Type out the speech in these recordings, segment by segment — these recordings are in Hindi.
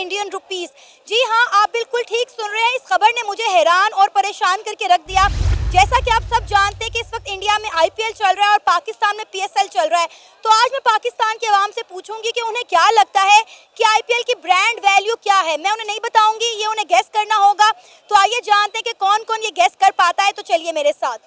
Indian rupees. जी हाँ, आप बिल्कुल ठीक सुन रहे हैं। इस खबर ने मुझे हैरान और परेशान करके रख दिया। जैसा कि आप सब जानते हैं कि इस वक्त इंडिया में आईपीएल चल रहा है और पाकिस्तान में पीएसएल चल रहा है, तो आज मैं पाकिस्तान के अवाम से पूछूंगी कि उन्हें क्या लगता है कि आईपीएल की ब्रांड वैल्यू क्या है। मैं उन्हें नहीं बताऊंगी, ये उन्हें गेस करना होगा। तो आइए जानते हैं कि कौन कौन ये गेस कर पाता है। तो चलिए मेरे साथ।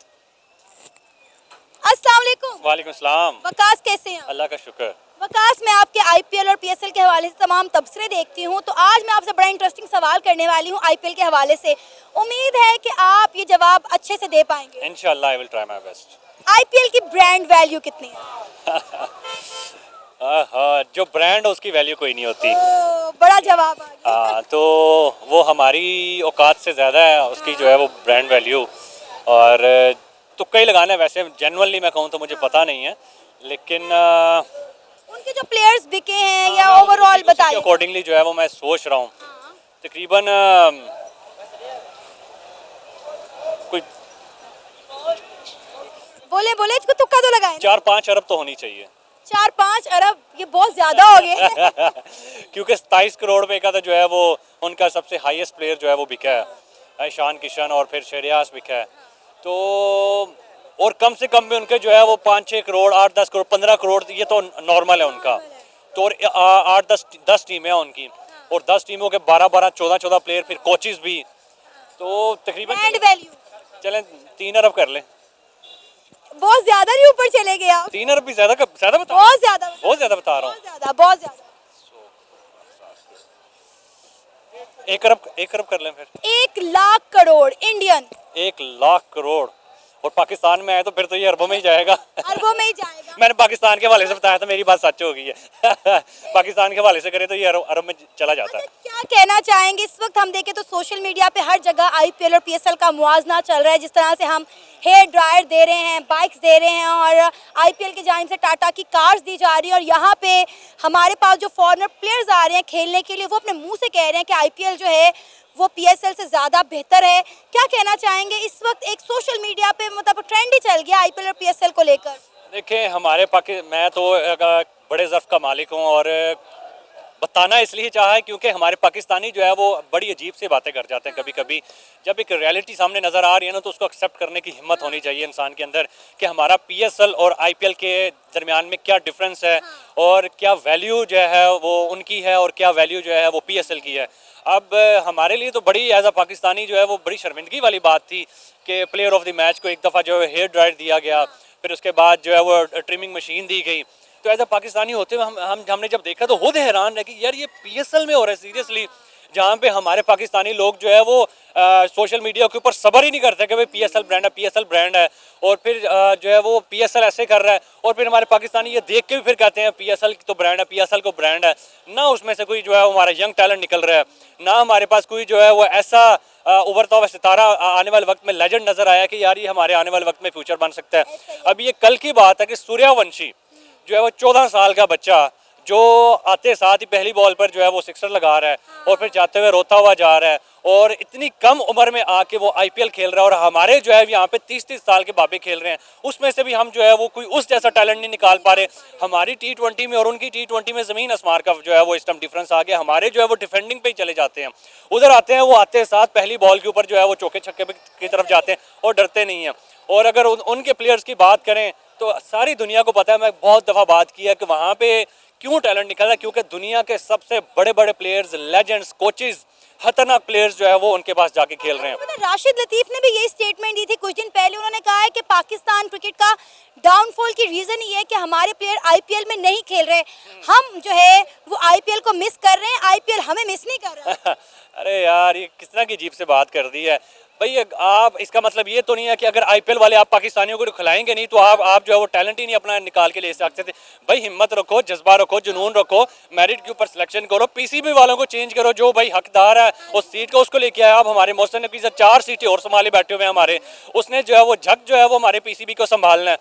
अस्सलाम वालेकुम। वालेकुम सलाम। वकास, कैसे हैं? अल्लाह का शुक्र। वकास, मैं आपके आईपीएल और पीएसएल के हवाले से तमाम तबसरे देखती हूँ, तो आज मैं आपसे बड़ा इंटरेस्टिंग सवाल करने वाली हूँ आईपीएल के हवाले से। उम्मीद है कि आप ये जवाब अच्छे से दे पाएंगे। इंशाल्लाह I will try my best. IPL की ब्रांड वैल्यू कितनी है? जो ब्रांड है उसकी वैल्यू कोई नहीं होती। बड़ा जवाब आ गया। तो वो हमारी औकात से ज़्यादा है उसकी जो है वो ब्रांड वैल्यू। और तुक्का ही लगाना है, वैसे जनरली मैं कहूँ तो मुझे पता नहीं है, लेकिन उनके जो प्लेयर्स बिके हैं या ओवरऑल बताइए। अकॉर्डिंगली जो है वो मैं सोच रहा हूँ तकरीबन कोई बोले बोले, इसको तुक्का तो लगाए। 4-5 अरब तो होनी चाहिए। 4-5 अरब, ये बहुत ज्यादा हो गए। क्योंकि 27 करोड़ रुपए का तो जो है वो उनका सबसे हाईएस्ट प्लेयर जो है वो बिका है, ईशान किशन, और फिर शहरियार बिका है। तो और कम से कम भी उनके जो है वो 5-6 करोड़, 8-10 करोड़, 15 करोड़, ये तो नॉर्मल है उनका। तो 8-10 टीमें हैं उनकी, और 10 टीमों के 12-12, 14-14 प्लेयर, फिर कोचेस भी। तो तकरीबन ब्रांड वैल्यू चलें 3 अरब कर लें। बहुत ज्यादा नहीं ऊपर चले गए आप। 3 अरब भी ज्यादा बता रहा हूँ। बहुत ज्यादा बता रहा हूँ। बहुत ज्यादा। 1 अरब कर लें फिर। 1 लाख करोड़ इंडियन। 1 लाख करोड़, और पाकिस्तान में आए तो फिर तो ये अरबों में ही जाएगा। अरबों में ही जाएगा। मैंने पाकिस्तान के हवाले से बताया तो मेरी बात सच हो गई है। पाकिस्तान के हवाले से करे तो ये अरब में चला जाता है। क्या कहना चाहेंगे? इस वक्त हम देखें तो सोशल मीडिया पे हर जगह आईपीएल और पीएसएल का मुआवजा चल रहा है। जिस तरह से हम हेयर ड्रायर दे रहे हैं, बाइक्स दे रहे हैं, और आईपीएल की जानिब से टाटा की कार्स दी जा रही है, और यहाँ पे हमारे पास जो फॉरेनर प्लेयर्स आ रहे हैं खेलने के लिए, वो अपने मुंह से कह रहे हैं कि आईपीएल जो है वो पीएसएल से ज़्यादा बेहतर है। क्या कहना चाहेंगे? इस वक्त एक सोशल मीडिया पे मतलब ट्रेंड ही चल गया आईपीएल और पीएसएल को लेकर। देखिए हमारे मैं तो बड़े ज़र्फ का मालिक हूँ, और बताना इसलिए चाहा है क्योंकि हमारे पाकिस्तानी जो है वो बड़ी अजीब सी बातें कर जाते हैं कभी कभी। जब एक रियलिटी सामने नज़र आ रही है ना, तो उसको एक्सेप्ट करने की हिम्मत होनी चाहिए इंसान के अंदर कि हमारा पीएसएल और आईपीएल के दरमियान में क्या डिफरेंस है, और क्या वैल्यू जो है वो उनकी है, और क्या वैल्यू जो है वो पीएसएल की है। अब हमारे लिए तो बड़ी एज अ पाकिस्तानी जो है वो बड़ी शर्मिंदगी वाली बात थी कि प्लेयर ऑफ द मैच को एक दफ़ा जो है हेयर ड्रायर दिया गया, फिर उसके बाद जो है वो ट्रिमिंग मशीन दी गई। तो एज अ पाकिस्तानी होते हुए हमने जब देखा तो खुद हैरान है कि यार ये पीएसएल में हो रहा है सीरियसली, जहाँ पे हमारे पाकिस्तानी लोग जो है वो सोशल मीडिया के ऊपर सब्र ही नहीं करते कि भाई पीएसएल ब्रांड है, पीएसएल ब्रांड है, और फिर जो है वो पीएसएल ऐसे कर रहा है, और फिर हमारे पाकिस्तानी ये देख के भी फिर कहते हैं पीएसएल तो ब्रांड है, पीएसएल को ब्रांड है। ना उसमें से कोई जो है हमारा यंग टैलेंट निकल रहा है, ना हमारे पास कोई जो है वो ऐसा उभरता हुआ सितारा आने वाले वक्त में लेजेंड नजर आया कि यार ये हमारे आने वाले वक्त में फ्यूचर बन सकता है। अब ये कल की बात है कि सूर्यवंशी जो है वो 14 साल का बच्चा जो आते साथ ही पहली बॉल पर जो है वो सिक्सर लगा रहा है, और फिर जाते हुए रोता हुआ जा रहा है, और इतनी कम उम्र में आके वो आईपीएल खेल रहा है। और हमारे जो है यहाँ पे 30-30 साल के बाबे खेल रहे हैं, उसमें से भी हम जो है वो कोई उस जैसा टैलेंट नहीं निकाल पा रहे। हमारी टी20 में और उनकी टी20 में ज़मीन आसमान का जो है वो इस टाइम डिफरेंस आ गया। हमारे जो है वो डिफेंडिंग पे ही चले जाते हैं, उधर आते हैं वो आते साथ पहली बॉल के ऊपर जो है वो चौके छक्के की तरफ जाते हैं और डरते नहीं हैं। और अगर उनके प्लेयर्स की बात करें तो सारी दुनिया को पता है, मैं बहुत दफ़ा बात की है कि वहाँ पे क्यों टैलेंट निकल रहा है, क्योंकि दुनिया के सबसे बड़े बड़े प्लेयर्स, लेजेंड्स, कोचेस, खतरनाक प्लेयर्स जो है वो उनके पास जाके खेल रहे हैं। राशिद लतीफ़ ने भी यही स्टेटमेंट दी थी कुछ दिन पहले। उन्होंने कहा है कि पाकिस्तान क्रिकेट का डाउनफॉल की रीज़न ये है कि हमारे प्लेयर आईपीएल में नहीं खेल रहे, हम जो है वो आईपीएल को मिस कर रहे हैं, आईपीएल हमें मिस नहीं कर रहा। अरे यार ये किस तरह की अजीब से बात कर दी है भाई। आप इसका मतलब ये तो नहीं है कि अगर आईपीएल वाले आप पाकिस्तानियों को खिलाएंगे नहीं तो आप जो है वो टैलेंट ही नहीं अपना निकाल के ले सकते थे। भाई हिम्मत रखो, जज्बा रखो, जुनून रखो, मेरिट के ऊपर सिलेक्शन करो, पीसीबी वालों को चेंज करो, जो भाई हकदार है उस सीट का उसको लेके आया। आप हमारे मोहसिन नकवी सर 4 सीटें और संभाले बैठे हुए हैं हमारे, उसने जो है वो झक जो है वो हमारे पीसीबी को संभालना है।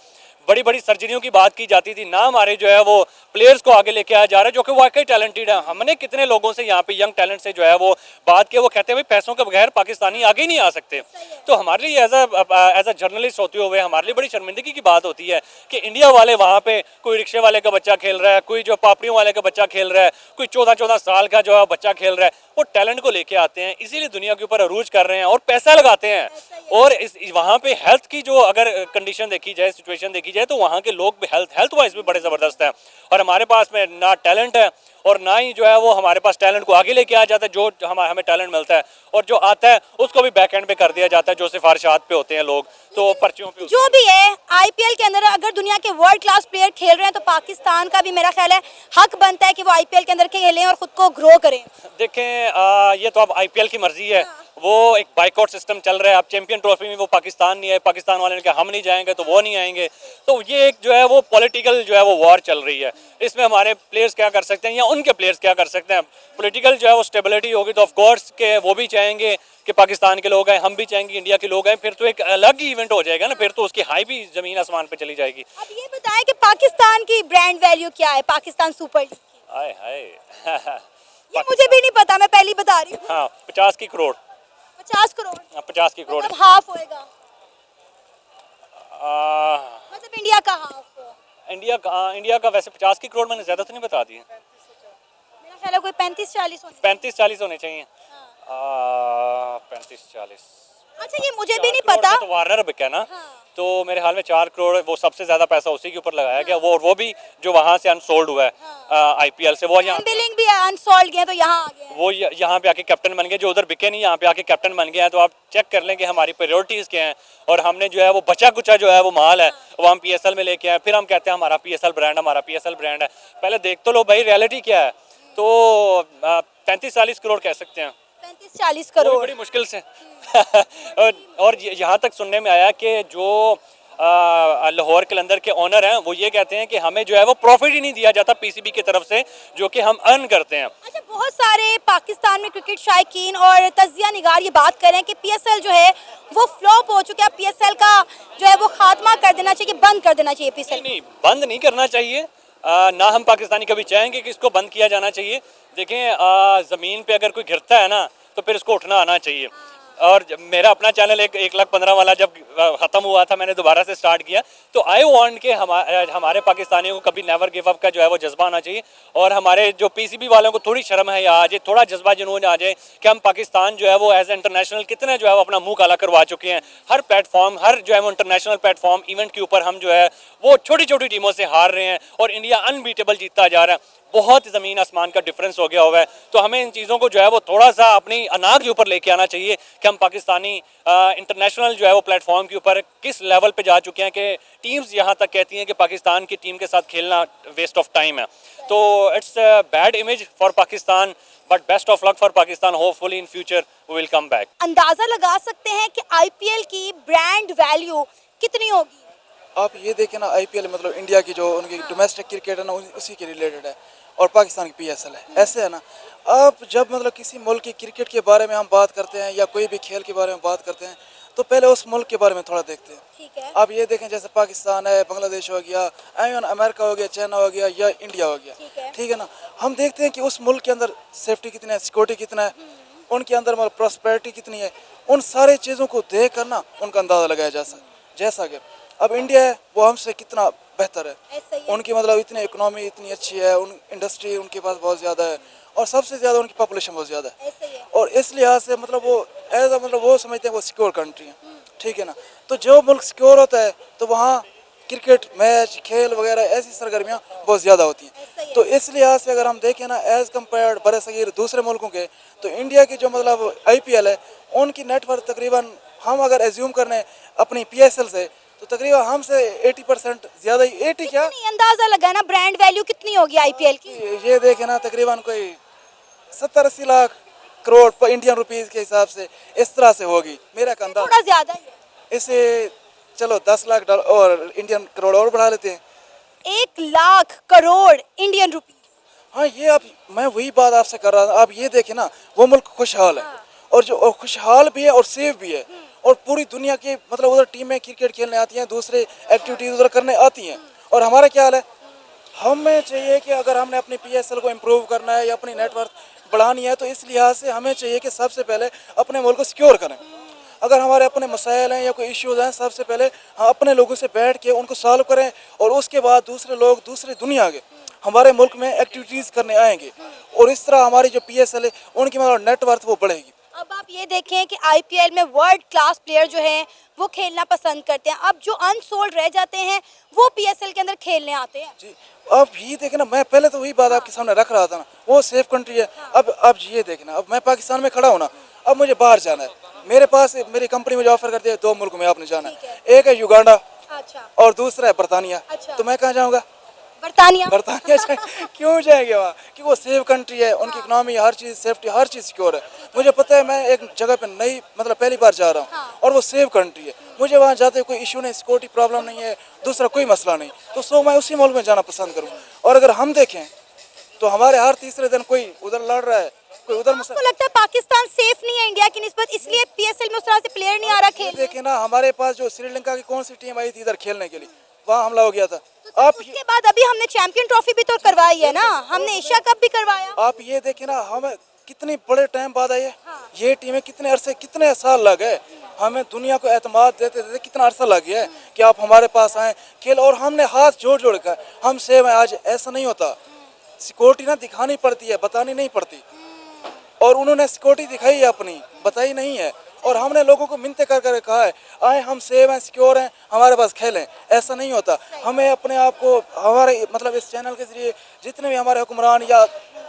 बड़ी बड़ी सर्जरियों की बात की जाती थी, ना हमारे जो है वो प्लेयर्स को आगे लेके आया जा रहा है जो कि वाकई टैलेंटेड है। हमने कितने लोगों से यहाँ पे यंग टैलेंट से जो है वो बात की, वो कहते हैं भाई पैसों के बगैर पाकिस्तानी आगे ही नहीं आ सकते। तो हमारे लिए एज अ जर्नलिस्ट होते हुए हमारे लिए बड़ी शर्मिंदगी की बात होती है कि इंडिया वाले वहाँ पे कोई रिक्शे वाले का बच्चा खेल रहा है, कोई जो पापड़ियों वाले का बच्चा खेल रहा है, कोई 14-14 साल का जो है बच्चा खेल रहा है, वो टैलेंट को लेके आते हैं, इसीलिए दुनिया के ऊपर अरूज कर रहे हैं और पैसा लगाते हैं। और इस वहाँ पे हेल्थ की जो अगर कंडीशन देखी जाए, सिचुएशन देखी जाए, तो वहाँ के लोग भी हेल्थ वाइज भी बड़े ज़बरदस्त हैं। और हमारे पास में ना टैलेंट है और ना ही जो है वो हमारे पास टैलेंट को आगे लेके आया जाता है। जो हमें टैलेंट मिलता है और जो आता है उसको भी बैक एंड पे कर दिया जाता है, जो सिफारिशात पे होते हैं लोग, तो पर्चियों पे। जो भी है आईपीएल के अंदर अगर दुनिया के वर्ल्ड क्लास प्लेयर खेल रहे हैं तो पाकिस्तान का भी मेरा ख्याल है हक बनता है कि वो आईपीएल के अंदर खेलें और खुद को ग्रो करें। देखें ये तो अब आईपीएल की मर्जी है, वो एक बाइकआउट सिस्टम चल रहा है। अब चैंपियन ट्रॉफी में वो पाकिस्तान नहीं है, पाकिस्तान वाले ने कहा हम नहीं जाएंगे तो वो नहीं आएंगे। तो ये एक जो है वो पॉलिटिकल जो है वो वॉर चल रही है। इसमें हमारे प्लेयर्स क्या कर सकते हैं या उनके प्लेयर्स क्या कर सकते हैं। पॉलिटिकल जो है वो स्टेबिलिटी होगी तो ऑफ कोर्स के वो भी चाहेंगे कि पाकिस्तान के लोग आए, हम भी चाहेंगे इंडिया के लोग आए, फिर तो एक अलग ही इवेंट हो जाएगा ना, फिर तो उसकी हाई भी जमीन आसमान पे चली जाएगी। अब ये बताएं कि पाकिस्तान की ब्रांड वैल्यू क्या है, पाकिस्तान सुपर लीग की? हाय हाय ये मुझे भी नहीं पता, मैं पहली बता रही हूँ। हाँ 50 की करोड़ 50 करोड़ 50 की करोड़ मतलब हाफ होएगा, मतलब इंडिया का हाफ। इंडिया का वैसे 50 की करोड़ मैंने ज़्यादा तो नहीं बता दी है, मेरा ख्याल है कोई 35-40 होने 35-40 होने चाहिए। हाँ। 35-40। अच्छा ये मुझे भी नहीं पता। तो वार्नर बिका ना, हाँ। तो मेरे हाल में 4 करोड़ वो सबसे ज्यादा पैसा उसी के ऊपर लगाया गया। वो भी जो वहां से अनसोल्ड हुआ है आईपीएल से, वो यहाँ बिलिंग भी अनसोल्ड गए तो यहाँ आ गए हैं। वो यहाँ पे आके कैप्टन बन गए, जो उधर बिके नहीं यहाँ पे आके कैप्टन बन गए हैं। तो आप चेक कर लें कि हमारी प्रायोरिटीज़ क्या हैं। और हमने जो है वो बचा कुचा जो है वो माल है वो हम पीएसएल में लेके आए, फिर हम कहते हैं हमारा पीएसएल ब्रांड है। पहले देख तो लो भाई रियलिटी क्या है। तो 35-40 करोड़ कह सकते हैं, 35-40 करोड़ बड़ी मुश्किल से। और यहाँ तक सुनने में आया कि जो लाहौर कलंदर के ओनर हैं वो ये कहते हैं कि हमें जो है वो प्रॉफिट ही नहीं दिया जाता पीसीबी की तरफ से, जो कि हम अर्न करते हैं। अच्छा बहुत सारे पाकिस्तान में क्रिकेट शायकीन और तजिया निगार ये बात कर रहे हैं कि पीएसएल जो है वो फ्लॉप हो चुका है, पीएसएल का जो है वो खात्मा कर देना चाहिए, बंद कर देना चाहिए पीएसएल। नहीं, बंद नहीं करना चाहिए, ना हम पाकिस्तानी कभी चाहेंगे कि इसको बंद किया जाना चाहिए। देखें ज़मीन पे अगर कोई गिरता है ना तो फिर इसको उठना आना चाहिए। और मेरा अपना चैनल 1,15,000 वाला जब ख़त्म हुआ था, मैंने दोबारा से स्टार्ट किया, तो आई वांट के हमारे पाकिस्तानियों को कभी नेवर गिव अप का जो है वो जज्बा आना चाहिए। और हमारे जो पीसीबी वालों को थोड़ी शर्म है या आ जाए, थोड़ा जज्बा जुनून आ जाए कि हम पाकिस्तान जो है वो एज इंटरनेशनल कितने जो है वो अपना मुंह काला करवा चुके हैं। हर प्लेटफॉर्म, हर जो है वो इंटरनेशनल प्लेटफॉर्म इवेंट के ऊपर हम जो है वो छोटी छोटी टीमों से हार रहे हैं और इंडिया अनबीटेबल जीतता जा रहा है। बहुत ज़मीन आसमान का डिफरेंस हो गया हुआ है। तो हमें इन चीज़ों को जो है वो थोड़ा सा अपनी अनाक के ऊपर लेके आना चाहिए कि हम पाकिस्तानी इंटरनेशनल जो है वो प्लेटफॉर्म के ऊपर किस लेवल पे जा चुके हैं कि टीम्स यहाँ तक कहती हैं कि पाकिस्तान की टीम के साथ खेलना वेस्ट ऑफ टाइम है। तो it's bad image for Pakistan, but best of luck for Pakistan. Hopefully in future we will come back. अंदाजा लगा सकते हैं कि आईपीएल की ब्रांड वैल्यू कितनी होगी? आप ये देखें ना, आईपीएल मतलब इंडिया की जो उनकी डोमेस्टिक क्रिकेट है ना उसी के रिलेटेड है, और पाकिस्तान की पीएसएल है। ऐसे है ना, आप जब मतलब किसी मुल्क की क्रिकेट के बारे में हम बात करते हैं या कोई भी खेल के बारे में बात करते हैं तो पहले उस मुल्क के बारे में थोड़ा देखते हैं। ठीक है। आप ये देखें जैसे पाकिस्तान है, बांग्लादेश हो गया, इवन अमेरिका हो गया, चाइना हो गया या इंडिया हो गया, ठीक है ना। हम देखते हैं कि उस मुल्क के अंदर सेफ्टी कितना है, सिक्योरिटी कितना है, उनके अंदर मतलब प्रॉस्पेरिटी कितनी है। उन सारे चीज़ों को देख कर ना उनका अंदाज़ा लगाया जा सकता। जैसा कि अब इंडिया है वो हमसे कितना बेहतर है, उनकी मतलब इतनी इकोनॉमी इतनी अच्छी है, उन इंडस्ट्री उनके पास बहुत ज़्यादा है और सबसे ज़्यादा उनकी पॉपुलेशन बहुत ज़्यादा है। और इस लिहाज से मतलब वो एज मतलब वो समझते हैं वो सिक्योर कंट्री है, ठीक है ना। तो जो मुल्क सिक्योर होता है तो वहाँ क्रिकेट मैच खेल वगैरह ऐसी सरगर्मियाँ बहुत ज़्यादा होती हैं। तो इस लिहाज से अगर हम देखें ना एज़ कम्पेयर बड़े सगीर दूसरे मुल्कों के, तो इंडिया की जो मतलब आईपीएल है उनकी नेटवर्क तकरीबन हम अगर एज्यूम करने अपनी पीएसएल से तो तकरीबन हमसे 80% ज़्यादा ही 80 क्या अंदाजा लगाना ब्रांड वैल्यू कितनी होगी आईपीएल की? ये देखें ना तकरीबन कोई 70-80 लाख करोड़ इंडियन रुपीस के हिसाब से इस तरह से होगी मेरा अंदाजा। थोड़ा ज़्यादा ही है। इसे चलो 10 लाख डॉलर और इंडियन करोड़ और बढ़ा लेते हैं। 1 लाख करोड़ इंडियन रुपी। हाँ ये आप मैं वही बात आपसे कर रहा था। आप ये देखें ना वो मुल्क खुशहाल है और जो खुशहाल भी है और सेफ भी है, और पूरी दुनिया की मतलब उधर टीमें क्रिकेट खेलने आती हैं, दूसरे एक्टिविटीज उधर करने आती हैं। और हमारा क्या हाल है, हमें चाहिए कि अगर हमने अपनी पीएसएल को इम्प्रूव करना है या अपनी नेटवर्क बढ़ानी है तो इस लिहाज से हमें चाहिए कि सबसे पहले अपने मुल्क को सिक्योर करें। अगर हमारे अपने मसाइल हैं या कोई इश्यूज हैं, सबसे पहले हम अपने लोगों से बैठ के उनको सॉल्व करें और उसके बाद दूसरे लोग दूसरी दुनिया के हमारे मुल्क में एक्टिविटीज़ करने आएंगे और इस तरह हमारी जो पीएसएल है उनकी मतलब नेटवर्थ वो बढ़ेगी। अब आप ये देखें कि आईपीएल में वर्ल्ड क्लास प्लेयर जो हैं वो खेलना पसंद करते हैं, अब जो अनसोल्ड रह जाते हैं वो पीएसएल के अंदर खेलने आते हैं। जी, अब ये देखें ना, मैं पहले तो वही बात आपके सामने रख रहा था ना, वो सेफ कंट्री है। अब ये देखना, अब मैं पाकिस्तान में खड़ा हूँ ना, अब मुझे बाहर जाना है, मेरे पास मेरी कंपनी मुझे ऑफर करती है 2 मुल्क में आपने जाना है, एक है युगांडा अच्छा, और दूसरा है बरतानिया। अच्छा। तो मैं कहाँ जाऊँगा? बरतानिया। बरतानिया क्यों जाएंगे वहाँ? कि वो सेफ कंट्री है, उनकी इकोनॉमी, हर चीज़, सेफ्टी, हर चीज़ सिक्योर है। मुझे पता है, मैं एक जगह पे नई मतलब पहली बार जा रहा हूँ और वो सेफ कंट्री है, मुझे वहाँ जाते कोई इशू नहीं, सिक्योरिटी प्रॉब्लम नहीं है, दूसरा कोई मसला नहीं, तो मैं उसी मुल्क में जाना पसंद करूँ। और अगर हम देखें तो हमारे हर तीसरे दिन कोई उधर लड़ रहा है, कोई उधर आपको लगता है पाकिस्तान सेफ नहीं है इंडिया की निस्बत, इसलिए पीएसएल में उस तरह से प्लेयर नहीं आ रहा खेलने? देखे ना, हमारे पास जो श्रीलंका की कौन सी टीम आई थी इधर खेलने के लिए, वहाँ हमला हो गया था। तो उसके बाद अभी हमने चैंपियन ट्रॉफी भी तो करवाई है ना, हमने एशिया कप भी करवाया। आप ये देखे ना, हमें कितनी बड़े टाइम बाद आई है ये टीमें, कितने अरसे कितने साल लगे हमें दुनिया को एतमाद देते देते, कितना अरसा लग गया है कि आप हमारे पास आए खेल, और हमने हाथ जोड़ जोड़ कर हम सेव हैं। आज ऐसा नहीं होता, सिक्योरिटी ना दिखानी पड़ती है, बतानी नहीं पड़ती, और उन्होंने सिक्योरिटी दिखाई है अपनी, बताई नहीं है, और हमने लोगों को मिन्नतें कर कर कहा है आए हम सेव हैं, सिक्योर हैं, हमारे पास खेलें। ऐसा नहीं होता, हमें अपने आप को हमारे मतलब इस चैनल के जरिए जितने भी हमारे हुक्मरान या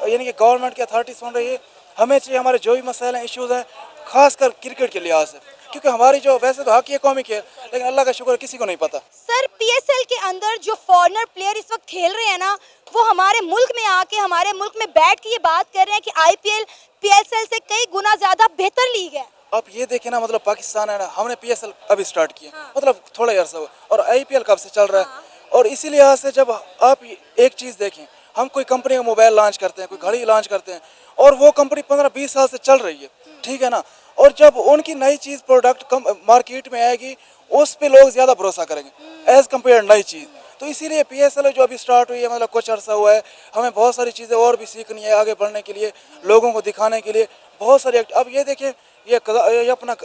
यानी कि गवर्नमेंट की अथॉरिटी सुन रही है, हमें चाहिए हमारे जो भी मसाइल हैं, इश्यूज़ हैं, खासकर क्रिकेट के लिहाज से, क्योंकि हमारी जो वैसे तो हक है कौमी खेल, लेकिन अल्लाह का शुक्र किसी को नहीं पता। सर, पीएसएल के अंदर जो फॉरेनर प्लेयर इस वक्त खेल रहे हैं ना, वो हमारे मुल्क में आके हमारे मुल्क में बैठ के ये बात कर रहे हैं कि आईपीएल पीएसएल से कई गुना ज्यादा बेहतर लीग है। आप ये देखें ना, मतलब पाकिस्तान है ना, हमने पीएसएल अभी स्टार्ट किया, मतलब थोड़ा ही अर्सा हुआ, और आईपीएल कब से चल रहा है। और इसी लिहाज से जब आप एक चीज़ देखें, हम कोई कंपनी का मोबाइल लॉन्च करते हैं, कोई घड़ी लॉन्च करते हैं, और वो कंपनी 15-20 साल से चल रही है, ठीक है ना, और जब उनकी नई चीज़ प्रोडक्ट मार्केट में आएगी, उस पे लोग ज़्यादा भरोसा करेंगे एज़ कम्पेयर नई चीज़। तो इसीलिए पीएसएल जो अभी स्टार्ट हुई है, मतलब कुछ अर्सा हुआ है, हमें बहुत सारी चीज़ें और भी सीखनी है आगे बढ़ने के लिए, लोगों को दिखाने के लिए बहुत सारी अब ये देखें, ये अपना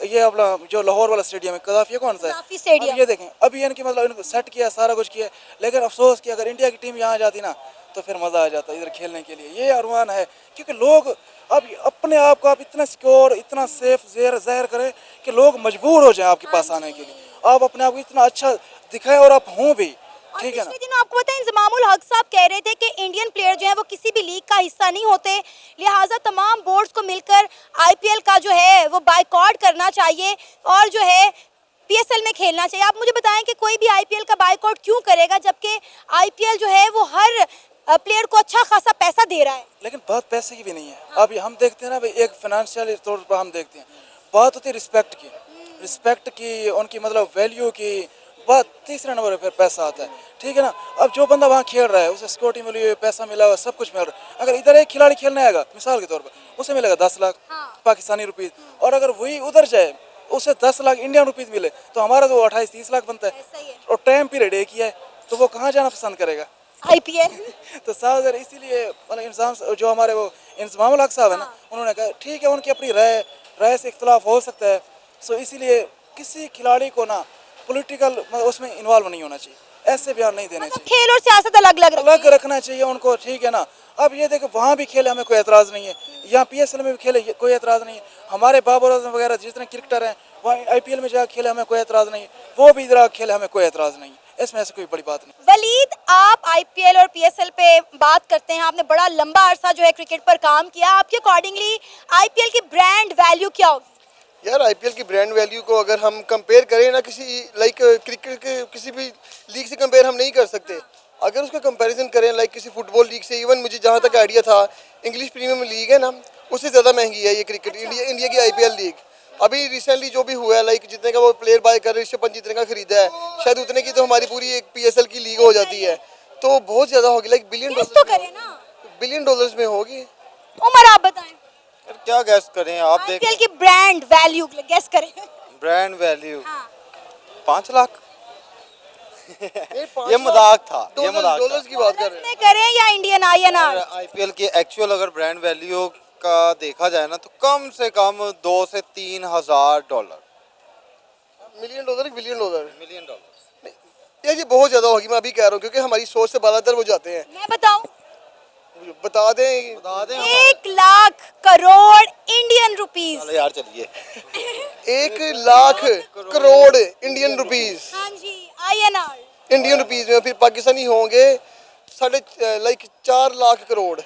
जो लाहौर वाला स्टेडियम है, कदाफी कौन सा है, अब ये देखें, अभी इनकी मतलब इनको सेट किया, सारा कुछ किया, लेकिन अफसोस कि अगर इंडिया की टीम यहाँ जाती ना तो फिर मज़ा आ जाता इधर खेलने के लिए। ये अरमान है, क्योंकि लोग अब अपने आप को आप इतना सिक्योर, इतना सेफ ज़ाहिर करें कि लोग मजबूर हो जाएं आपके पास आने के लिए, आप अपने आप को इतना अच्छा दिखाएं और आप हों भी, ठीक है ना। पिछले दिनों आपको पता है इंजमामुल हक साहब कह रहे थे कि इंडियन प्लेयर जो है वो किसी भी लीग का हिस्सा नहीं होते, लिहाजा तमाम बोर्ड्स को मिलकर आईपीएल का जो है वो बायकॉट करना चाहिए और जो है पीएसएल में खेलना चाहिए। आप मुझे बताएं कि कोई भी आईपीएल का बायकॉट क्यों करेगा, जबकि आईपीएल जो है वो हर प्लेयर को अच्छा खासा पैसा दे रहा है। लेकिन बात पैसे की भी नहीं है। अब हम देखते हैं ना भाई, एक फाइनेंशियल तौर पर हम देखते हैं, बात होती है रिस्पेक्ट की, उनकी मतलब वैल्यू की बात, तीसरे नंबर पर पैसा आता है, ठीक है ना। अब जो बंदा वहाँ खेल रहा है, उसे सिक्योरिटी मिली हुई, पैसा मिला हुआ, सब कुछ मिल रहा है। अगर इधर एक खिलाड़ी खेलने आएगा मिसाल के तौर पर, उसे मिलेगा 10 लाख पाकिस्तानी रुपीज़, और अगर वही उधर जाए उसे 10 लाख इंडियन रुपीज़ मिले, तो हमारा तो 28-30 लाख बनता है, और टाइम पीरियड एक ही है, तो वो कहाँ जाना पसंद करेगा? आईपीएल। तो साहब इसीलिए मतलब इंसान जो हमारे वो इंजमामुल हक साहब है ना, उन्होंने कहा ठीक है, उनकी अपनी राय से इख्तलाफ हो सकता है, सो इसीलिए किसी खिलाड़ी को ना पॉलिटिकल मतलब उसमें इन्वॉल्व नहीं होना चाहिए, ऐसे बयान नहीं देने चाहिए, खेल और सियासत अलग रखना चाहिए उनको, ठीक है ना। अब ये देखो, वहाँ भी खेले हमें कोई एतराज़ नहीं है, यहाँ पीएसएल में भी खेले कोई एतराज़ नहीं है, हमारे बाबर आजम वगैरह जितने क्रिकेटर हैं वहाँ आईपीएल में जाकर खेले हमें कोई एतराज़ नहीं है, वो भी इधर खेले हमें कोई एतराज़ नहीं है, इसमें ऐसी कोई बड़ी बात नहीं। वलीद, आप आईपीएल और पीएसएल पे बात करते हैं, आपने बड़ा लंबा अरसा जो है क्रिकेट पर काम किया, आपके अकॉर्डिंगली आईपीएल की ब्रांड वैल्यू क्या होगी? यार आईपीएल की ब्रांड वैल्यू को अगर हम कंपेयर करें ना किसी क्रिकेट के किसी भी लीग से कंपेयर हम नहीं कर सकते। अगर उसका कंपैरिजन करें किसी फुटबॉल लीग से, इवन मुझे जहाँ तक आइडिया था इंग्लिश प्रीमियम लीग है ना, उससे ज़्यादा महंगी है ये क्रिकेट इंडिया की आईपीएल लीग। अभी रिसेंटली जो भी हुआ है जितने का वो प्लेयर बाय कर ऋषभ पंत जितने का खरीदा है, शायद उतने की तो हमारी पूरी एक पीएसएल की लीग हो जाती है, तो बहुत ज़्यादा होगी, बिलियन डॉलर्स में होगी। उमर, आप बताएं क्या गैस करें आप? आईपीएल की ब्रांड वैल्यू गैस करें। ब्रांड वैल्यू हाँ 5 लाख। ये मजाक था, ये मजाक डॉलर्स की बात कर रहे में करें या इंडियन INR? आईपीएल की एक्चुअल अगर ब्रांड वैल्यू का देखा जाए ना तो कम से कम 2 से 3 हजार डॉलर, हैं। Million dollar, billion dollar. Million dollar. यार ये बहुत ज्यादा होगी, मैं अभी कह रहा हूँ, क्योंकि हमारी सोच से बालातर हो जाते हैं। मैं बताऊं, बता दें। बता दें 1 लाख करोड़ इंडियन रुपीस। चलो यार चलिए 1 लाख करोड़ इंडियन रुपीस, हाँ जी INR। इंडियन रुपीस में फिर पाकिस्तानी होंगे 4.5 लाख करोड़।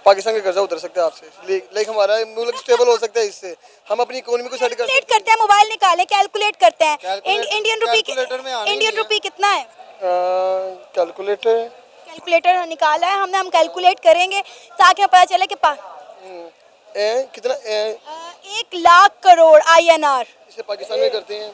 पाकिस्तान का कर्जा उतर सकता है आपसे, लाइक हमारा मुल्क स्टेबल हो सकता है इससे, हम अपनी इकोनॉमी को सेट कर कैलकुलेट सकते करते हैं, मोबाइल निकाले कैलकुलेट करते हैं। Calculate- इंडियन रुपी calculator में आना ही इंडियन नहीं है। रुपी कितना है? हैं। कैलकुलेटर कैलकुलेटर निकाला है हमने, हम कैलकुलेट करेंगे ताकि हमें पता चले कि कितना 1 लाख करोड़ INR। इसे पाकिस्तान में करते हैं।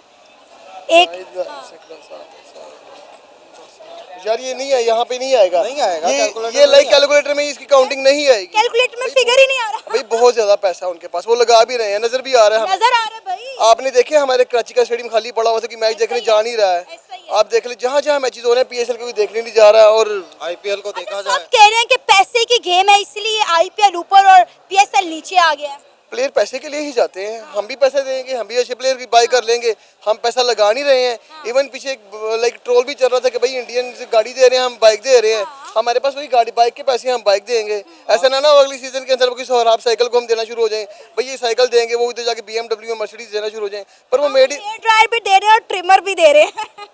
यार ये नहीं है, यहाँ पे नहीं आएगा, नहीं आएगा, calculator ये में लाइक नहीं कैलकुलेटर में इसकी काउंटिंग नहीं आएगी। कैलकुलेटर में फिगर ही नहीं आ रहा। भाई बहुत ज्यादा पैसा है उनके पास, वो लगा भी रहे हैं, नजर भी आ रहा है हमें। नजर आ रहा है भाई। आपने देखे हमारे कराची का स्टेडियम खाली पड़ा हुआ था कि मैच देखने जा नहीं रहा है। ऐसा ही है। आप देख ले जहाँ जहाँ मैचेस हो रहे हैं PSL को भी देखने नहीं जा रहा है। और आईपीएल को देखा सब जाए कह रहे हैं कि पैसे की गेम है इसलिए IPL ऊपर और PSL नीचे आ गया है। प्लेयर पैसे के लिए ही जाते हैं, हम भी पैसे देंगे, हम भी अच्छे प्लेयर की बाई कर लेंगे, हम पैसा लगा नहीं रहे हैं। इवन पीछे लाइक ट्रोल भी चल रहा था कि भाई इंडियन गाड़ी दे रहे हैं, हम बाइक दे रहे हैं, हमारे पास वही गाड़ी बाइक के पैसे हम बाइक देंगे। ऐसा ना हो अगली सीजन के अंदर किसी और आप साइकिल को हम देना शुरू हो जाएं, भाई ये साइकिल देंगे, वो उधर जाके BMW में मर्सिडीज देना शुरू हो जाएं। पर वो मेड हेयर ड्रायर भी दे रहे हैं और ट्रिमर भी दे रहे हैं।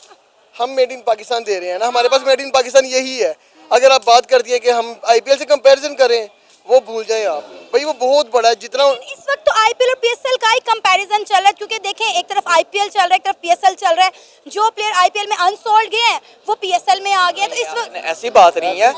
हम मेड इन पाकिस्तान दे रहे हैं ना, हमारे पास मेड इन पाकिस्तान यही है। अगर आप बात करती हैं कि हम IPL से कंपैरिजन करें, वो भूल जाएं आप, भाई वो बहुत बड़ा है जितना। इस वक्त तो IPL और PSL का ही कंपैरिजन चल रहा है, क्योंकि देखें एक तरफ IPL चल रहा है, एक तरफ PSL चल रहा है। जो प्लेयर IPL में अनसोल्ड गए हैं वो PSL में आ गए, तो इस वक्त ऐसी बात नहीं है,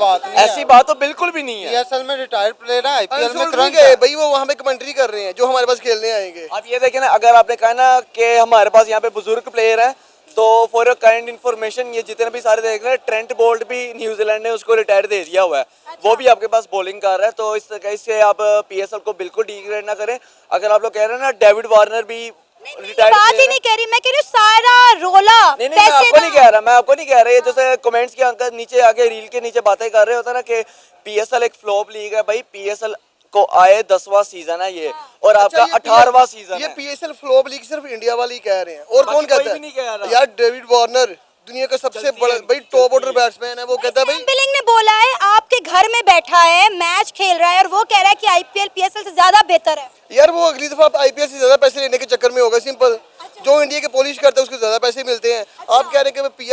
ऐसी बात तो बिल्कुल भी नहीं है। पीएसएल में रिटायर्ड प्लेयर है, आईपीएल में अनसोल्ड करंट गए है। भाई, वो वहाँ पे कमेंट्री कर रहे हैं जो हमारे पास खेलने आएंगे। आप ये देखें ना, अगर आपने कहा ना कि हमारे पास यहाँ पे बुजुर्ग प्लेयर हैं, तो फॉर योर काइंड इन्फॉर्मेशन ये जितने भी सारे देख रहे हैं, ट्रेंट बोल्ट भी न्यूजीलैंड ने उसको रिटायर दे दिया हुआ है। वो भी आपके पास बॉलिंग कर रहा है, तो इस तरह से आप PSL को बिल्कुल डिग्रेड ना करें। अगर आप लोग कह रहे हैं ना डेविड वार्नर भी रिटायर्ड बात ही नहीं कह रही, मैं कह रही हूँ सारा रोला नहीं नहीं, मैं आपको नहीं कह रहा, मैं आपको नहीं कह रहा। ये जैसे कमेंट्स के अंदर नीचे आके रील के नीचे बातें कर रहे होते हैं ना कि PSL एक फ्लॉप लीग है। भाई PSL को आए 10वां सीजन है ये, और आपका अच्छा, 18वां सीजन ये है। PSL फ्लॉप लीग सिर्फ इंडिया वाली कह रहे हैं, और कौन कोई कहता भी नहीं कह है? रहा। यार डेविड वार्नर दुनिया का सबसे बड़ा भाई टॉप ऑर्डर बैट्समैन है, वो कहता है भाई बिलिंग ने बोला है आपके घर में बैठा है, मैच खेल रहा है और वो कह रहा है कि IPL PSL से ज्यादा बेहतर है। यार वो अगली दफा आप IPL से ज्यादा पैसे लेने के चक्कर में होगा। सिंपल, जो इंडिया के पॉलिश करता है उसको ज्यादा पैसे मिलते हैं। आप कह रहे हैं कि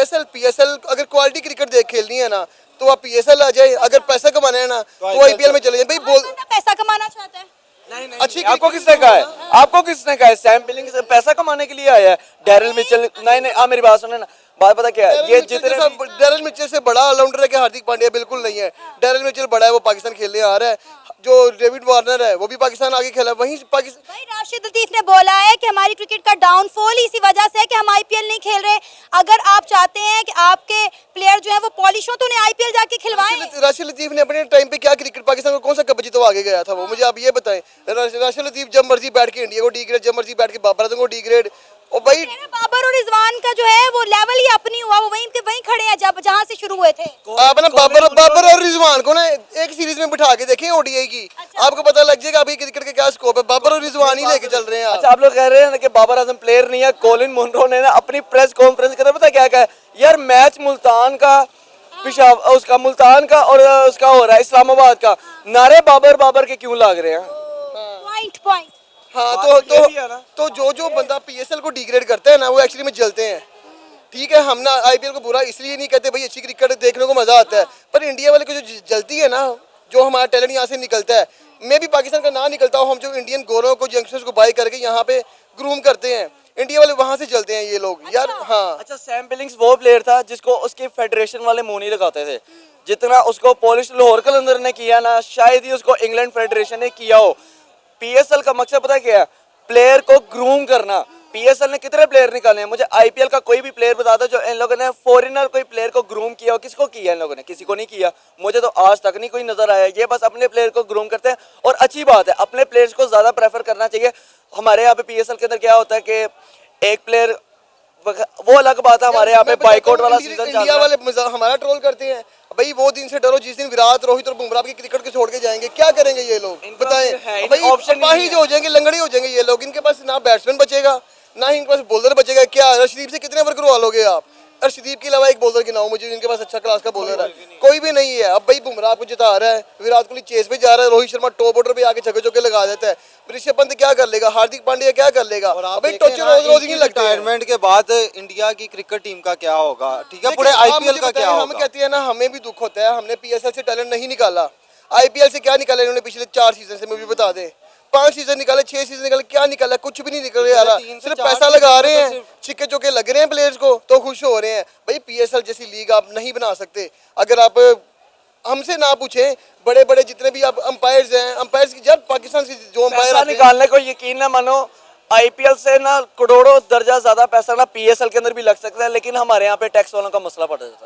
PSL अगर क्वालिटी क्रिकेट देख खेलनी है ना तो आप PSL आ जाए, अगर पैसा कमाना है ना तो IPL में चले जाए। भाई हर बोल बंदा पैसा कमाना चाहता है। अच्छी आपको किसने कहा है? आपको किसने कहा है? सैम बिलिंग से पैसा कमाने के लिए आया है। डैरिल मिचेल, नहीं नहीं, आप मेरी बात सुने ना, बात पता क्या है, ये जितने डैरिल मिचेल से बड़ा ऑलराउंडर है कि हार्दिक पांड्या? बिल्कुल नहीं है। डैरिल मिचेल बड़ा है, वो पाकिस्तान खेलने आ रहा है। जो डेविड वार्नर है वो भी पाकिस्तान आगे खेला, वहीं पाकिस्तान। भाई राशिद लतीफ ने बोला है कि हमारी क्रिकेट का डाउनफॉल इसी वजह से है कि हम IPL नहीं खेल रहे। अगर आप चाहते हैं कि आपके प्लेयर जो है वो पॉलिश हो तो उन्हें IPL जाके खिलवाएं। राशिद लतीफ ने अपने टाइम पे क्या क्रिकेट पाकिस्तान को कौन सा कप जीतो आगे गया था वो मुझे आप ये बताएं। राशिद लतीफ जब मर्जी बैठ के इंडिया को डिग्रेड, जब मर्जी बैठ के बाबर आजम को डिग्रेड। और भाई बाबर और रिजवान का जो है वो लेवल ही अपनी हुआ, वो वहीं के वहीं खड़े हैं जहाँ से शुरू हुए थे। आप ना बाबर और रिजवान को ना एक सीरीज में बिठा के देखें ODI की, आपको पता लग जाएगा अभी क्रिकेट का क्या स्कोप है। बाबर और रिजवान ही लेके चल रहे हैं अच्छा, आप लोग कह रहे हैं ना कि बाबर आजम प्लेयर नहीं है। कॉलिन मुनरो ने ना अपनी प्रेस कॉन्फ्रेंस के अंदर पता क्या कहा? यार मैच मुल्तान का, पिशावर उसका, मुल्तान का और उसका हो रहा है इस्लामाबाद का, नारे बाबर बाबर के क्यों लाग रहे हैं? पॉइंट हाँ बात ये भी है ना। तो जो बंदा PSL को डिग्रेड करता है ना वो एक्चुअली में जलते हैं। ठीक है, हम ना IPL को बुरा इसलिए नहीं कहते, भाई अच्छी क्रिकेट देखने को मजा आता है, पर इंडिया वाले को जो जलती है ना, जो हमारा टैलेंट यहाँ से निकलता है, मैं भी पाकिस्तान का ना निकलता हूँ, हम जो इंडियन गोरों को, यंगस्टर्स को बाई करके यहाँ पे ग्रूम करते हैं, इंडिया वाले वहाँ से जलते हैं ये लोग। यार हाँ, अच्छा, सैम बिलिंग्स वो प्लेयर था जिसको उसके फेडरेशन वाले मुंह नहीं लगाते थे। जितना उसको पॉलिश लाहौर कलंदर ने किया ना, शायद ही उसको इंग्लैंड फेडरेशन ने किया हो। PSL का मकसद पता क्या है? प्लेयर को ग्रूम करना। PSL ने कितने प्लेयर निकाले हैं? मुझे IPL का कोई भी प्लेयर बता दो जो इन लोगों ने फॉरेनर कोई प्लेयर को ग्रूम किया हो। किसको किया इन लोगों ने? किसी को नहीं किया। मुझे तो आज तक नहीं कोई नजर आया। ये बस अपने प्लेयर को ग्रूम करते हैं, और अच्छी बात है, अपने प्लेयर्स को ज्यादा प्रेफर करना चाहिए। हमारे यहाँ पे PSL के अंदर क्या होता है कि एक प्लेयर वो अलग बात है, हमारे यहाँ पे मैं बताता बाइकआउट हूँ, वाला सीजन चल इंडिया रहा है। वाले हमारा ट्रोल करते हैं भाई, वो दिन से डरो जिस दिन विराट, रोहित और बुमराह की क्रिकेट को छोड़ के जाएंगे, क्या करेंगे ये लोग इनका बताएं। है ही भाई नहीं, ऑप्शन नहीं अपाहिज है। हो जाएंगे, लंगड़े हो जाएंगे ये लोग। इनके पास ना बैट्समैन बचेगा, ना ही इनके पास बॉलर बचेगा। क्या अर्शदीप से कितने ओवर करवा लोगे आप? अर्शदीप के अलावा एक बॉलर गिनाओ मुझे इनके पास अच्छा क्लास का बॉलर है, कोई भी नहीं है। अब भाई बुमराह को जिता रहा है, विराट कोहली चेस पे जा रहा है, रोहित शर्मा टॉप ऑर्डर पे आके छक्के चौके लगा देता है, ऋषभ पंत क्या कर लेगा, हार्दिक पांड्या क्या कर लेगा? भाई टच रोज रोज नहीं लगता। रिटायरमेंट के बाद इंडिया की क्रिकेट टीम का क्या होगा, ठीक है, देखिए, पूरे आप आईपीएल मुझे का बताएं, क्या हम होगा? कहते हैं ना, हमें भी दुख होता है, हमने पीएसएल से टैलेंट नहीं निकाला। आईपीएल से क्या निकाला इन्होंने पिछले 4 सीजन से? मुझे बता दें, 5 सीजन निकाले, 6 सीजन निकाले, क्या निकाला? कुछ भी नहीं निकल रहा। 3 से सिर्फ 4 पैसा लगा रहे सीजन हैं, छिक्के चौके लग रहे हैं प्लेयर्स को, तो खुश हो रहे हैं। भाई पीएसएल जैसी लीग आप नहीं बना सकते। अगर आप हमसे ना पूछें, बड़े बड़े जितने भी आप अंपायर्स हैं, अंपायर्स की जब पाकिस्तान से जो अंपायर पैसा निकालने को यकीन ना मानो, आईपीएल से ना करोड़ों दर्जा ज्यादा पैसा ना पीएसएल के अंदर भी लग सकता है, लेकिन हमारे यहाँ पे टैक्स वालों का मसला पड़ जाता है।